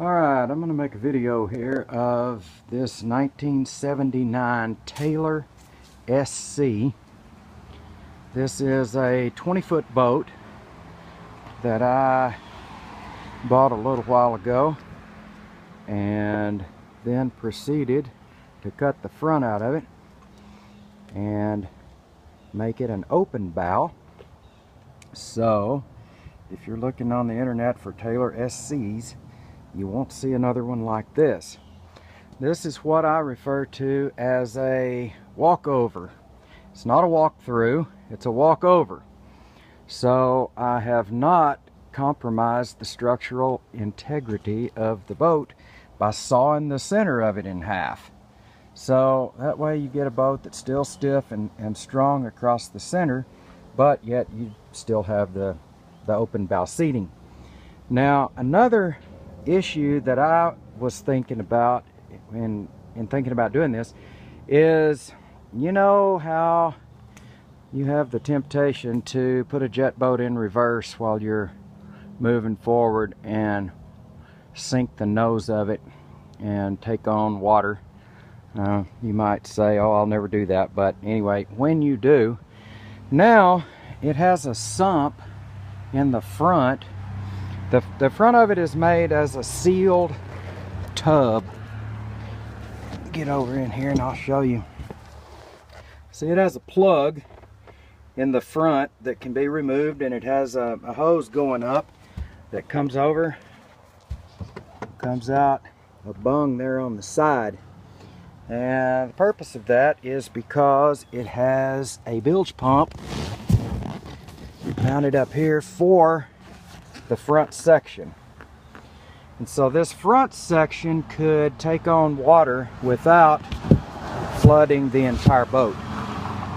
Alright, I'm going to make a video here of this 1979 Taylor SC. This is a 20-foot boat that I bought a little while ago and then proceeded to cut the front out of it and make it an open bow. So if you're looking on the internet for Taylor SCs, you won't see another one like this. This is what I refer to as a walkover. It's not a walkthrough, it's a walkover. So I have not compromised the structural integrity of the boat by sawing the center of it in half. So that way you get a boat that's still stiff and strong across the center, but yet you still have the open bow seating. Now another issue that I was thinking about in thinking about doing this is, you know how you have the temptation to put a jet boat in reverse while you're moving forward and sink the nose of it and take on water. You might say, oh, I'll never do that, but anyway, when you do, now it has a sump in the front. The front of it is made as a sealed tub. Get over in here and I'll show you. See, it has a plug in the front that can be removed, and it has a hose going up that comes over, comes out a bung there on the side. And the purpose of that is because it has a bilge pump mounted up here for the front section. And so this front section could take on water without flooding the entire boat.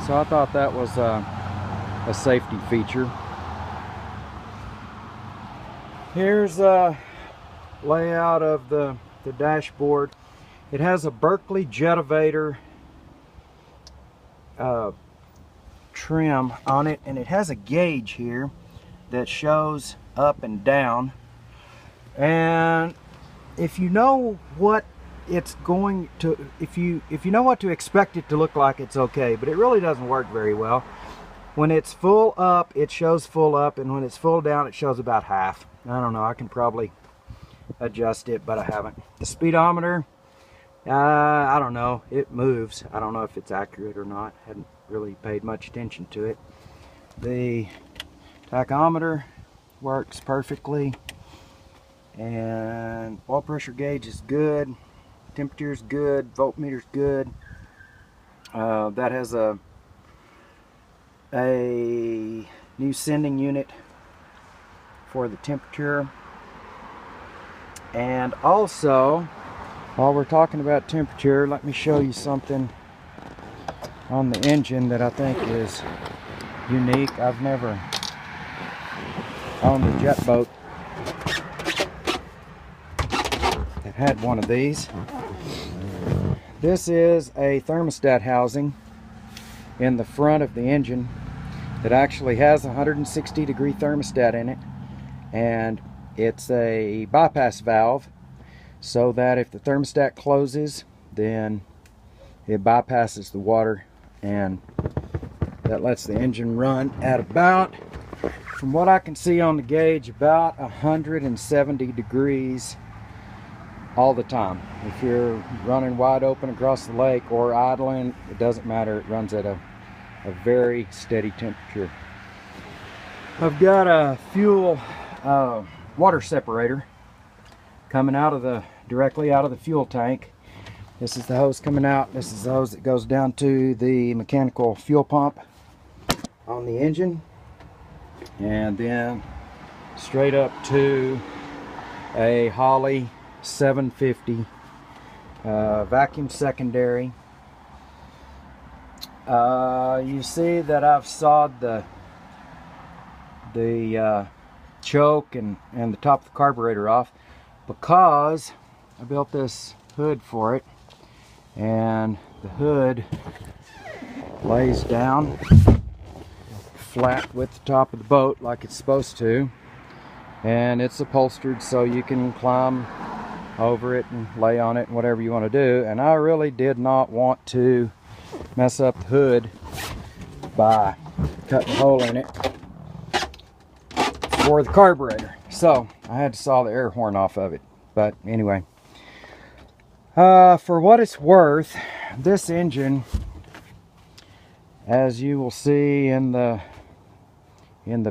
So I thought that was a safety feature. Here's a layout of the dashboard. It has a Berkeley Jetivator trim on it, and it has a gauge here that shows up and down. And if you know what it's going to, if you know what to expect it to look like, it's okay, but it really doesn't work very well. When it's full up, it shows full up, and when it's full down, it shows about half. I don't know, I can probably adjust it, but I haven't. The speedometer, I don't know, it moves. I don't know if it's accurate or not. Hadn't really paid much attention to it. The tachometer works perfectly, and oil pressure gauge is good, temperature's good, voltmeter's good. That has a new sending unit for the temperature. And also, while we're talking about temperature, let me show you something on the engine that I think is unique. I've never owned a jet boat that had one of these. This is a thermostat housing in the front of the engine that actually has a 160-degree thermostat in it, and it's a bypass valve so that if the thermostat closes, then it bypasses the water, and that lets the engine run at about, from what I can see on the gauge, about 170 degrees all the time. If you're running wide open across the lake or idling, it doesn't matter, it runs at a very steady temperature. I've got a fuel water separator coming out of directly out of the fuel tank. This is the hose coming out. This is the hose that goes down to the mechanical fuel pump on the engine, and then straight up to a Holley 750 vacuum secondary. You see that I've sawed the choke and the top of the carburetor off because I built this hood for it, and the hood lays down flat with the top of the boat like it's supposed to, and it's upholstered so you can climb over it and lay on it and whatever you want to do. And I really did not want to mess up the hood by cutting a hole in it for the carburetor. So I had to saw the air horn off of it. But anyway, for what it's worth, this engine, as you will see in the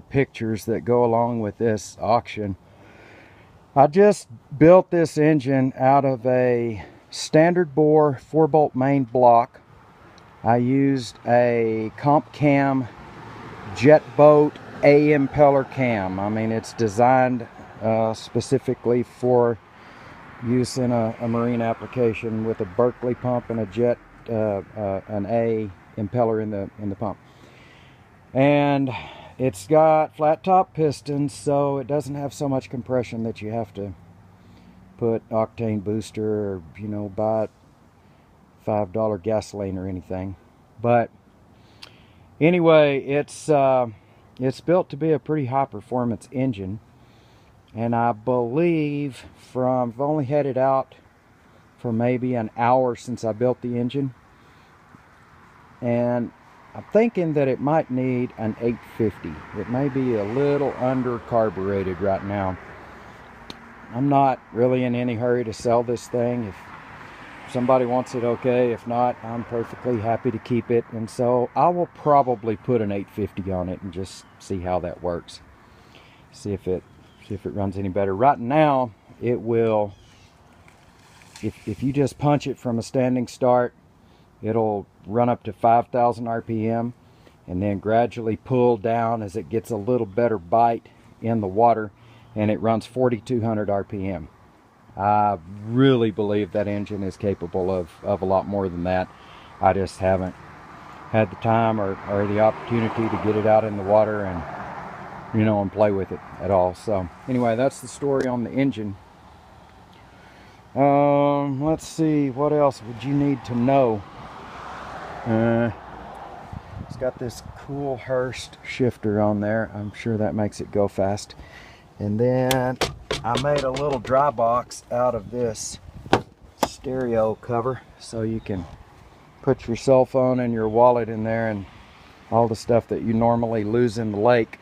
pictures that go along with this auction, I just built this engine out of a standard bore 4-bolt main block. I used a comp cam jet boat A impeller cam. I mean, it's designed specifically for use in a marine application with a Berkeley pump and a jet an A impeller in the pump. And it's got flat top pistons, so it doesn't have so much compression that you have to put octane booster or, you know, buy $5 gasoline or anything. But anyway, it's built to be a pretty high performance engine, and I believe I've only had it out for maybe an hour since I built the engine, and I'm thinking that it might need an 850. It may be a little under carbureted right now. I'm not really in any hurry to sell this thing. If somebody wants it, okay. If not, I'm perfectly happy to keep it. And so I will probably put an 850 on it and just see how that works. See if it runs any better. Right now, it will, if you just punch it from a standing start, it'll run up to 5,000 RPM and then gradually pull down as it gets a little better bite in the water, and it runs 4,200 RPM. I really believe that engine is capable of a lot more than that. I just haven't had the time or the opportunity to get it out in the water and, you know, and play with it at all. So anyway, that's the story on the engine. Let's see, what else would you need to know? It's got this cool Hurst shifter on there. I'm sure that makes it go fast. And then I made a little dry box out of this stereo cover, so you can put your cell phone and your wallet in there and all the stuff that you normally lose in the lake.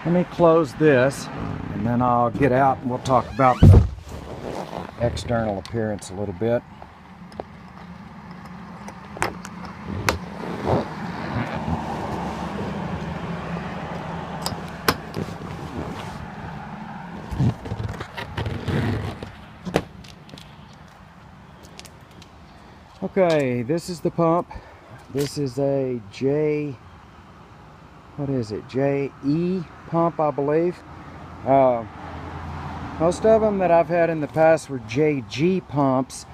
Let me close this and then I'll get out and we'll talk about the external appearance a little bit. Okay, this is the pump. This is a JE pump, I believe. Most of them that I've had in the past were JG pumps,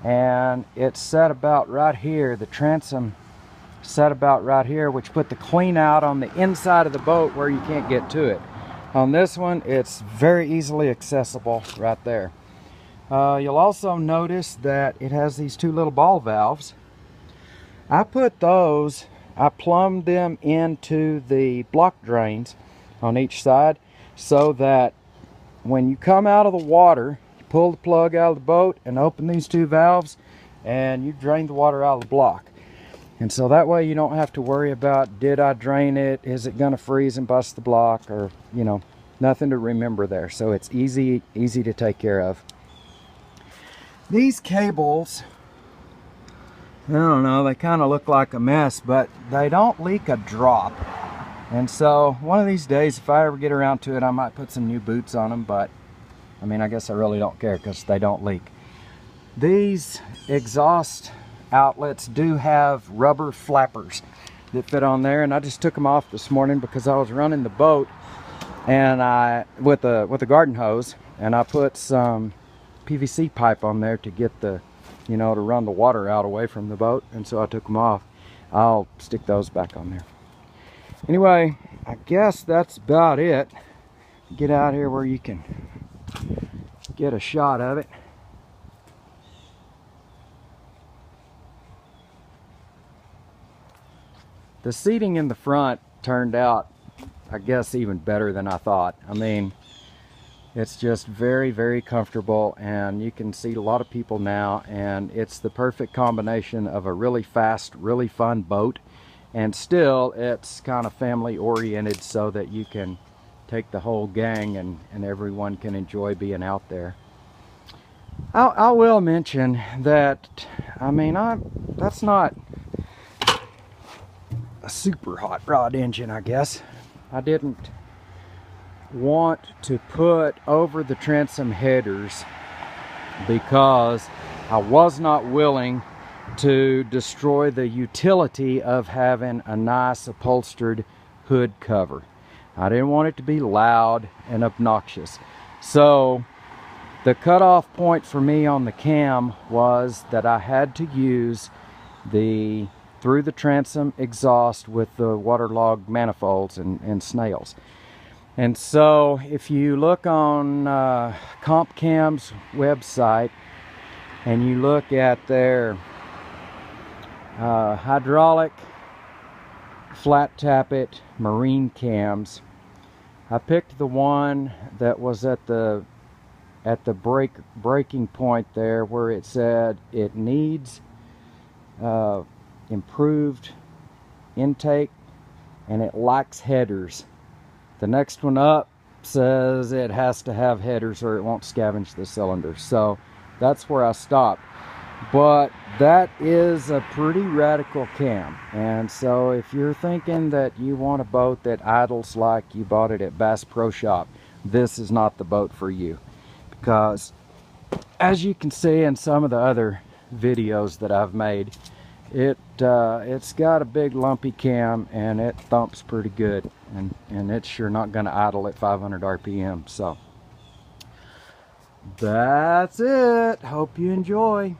and it's set about right here. The transom set about right here, which put the clean out on the inside of the boat where you can't get to it. On this one, it's very easily accessible right there. You'll also notice that it has these two little ball valves. I plumbed them into the block drains on each side so that when you come out of the water, you pull the plug out of the boat and open these two valves and you drain the water out of the block. And so that way you don't have to worry about, did I drain it? Is it gonna freeze and bust the block? Or, you know, nothing to remember there. So it's easy to take care of. These cables, I don't know, they kind of look like a mess, but they don't leak a drop. And so one of these days, if I ever get around to it, I might put some new boots on them, but I mean, I guess I really don't care because they don't leak. These exhaust outlets do have rubber flappers that fit on there, and I just took them off this morning because I was running the boat and with a garden hose, and I put some PVC pipe on there to get the, you know, to run the water out away from the boat, and so I took them off. I'll stick those back on there. Anyway, I guess that's about it. Get out here where you can get a shot of it. The seating in the front turned out, I guess, even better than I thought. I mean, It's just very, very comfortable, and you can see a lot of people now, and it's the perfect combination of a really fast, really fun boat, and still it's kind of family oriented so that you can take the whole gang and everyone can enjoy being out there. I will mention that, I mean, that's not a super hot rod engine, I guess. I didn't want to put over the transom headers because I was not willing to destroy the utility of having a nice upholstered hood cover. I didn't want it to be loud and obnoxious. So the cutoff point for me on the cam was that I had to use the through the transom exhaust with the waterlogged manifolds and snails. And so if you look on CompCam's website and you look at their hydraulic flat tappet marine cams, I picked the one that was at the breaking point there where it said it needs improved intake and it lacks headers. The next one up says it has to have headers or it won't scavenge the cylinder. So that's where I stopped. But that is a pretty radical cam. And so if you're thinking that you want a boat that idles like you bought it at Bass Pro Shop, this is not the boat for you. Because as you can see in some of the other videos that I've made, it's got a big lumpy cam and it thumps pretty good, and it's sure not going to idle at 500 RPM. So that's it. Hope you enjoy.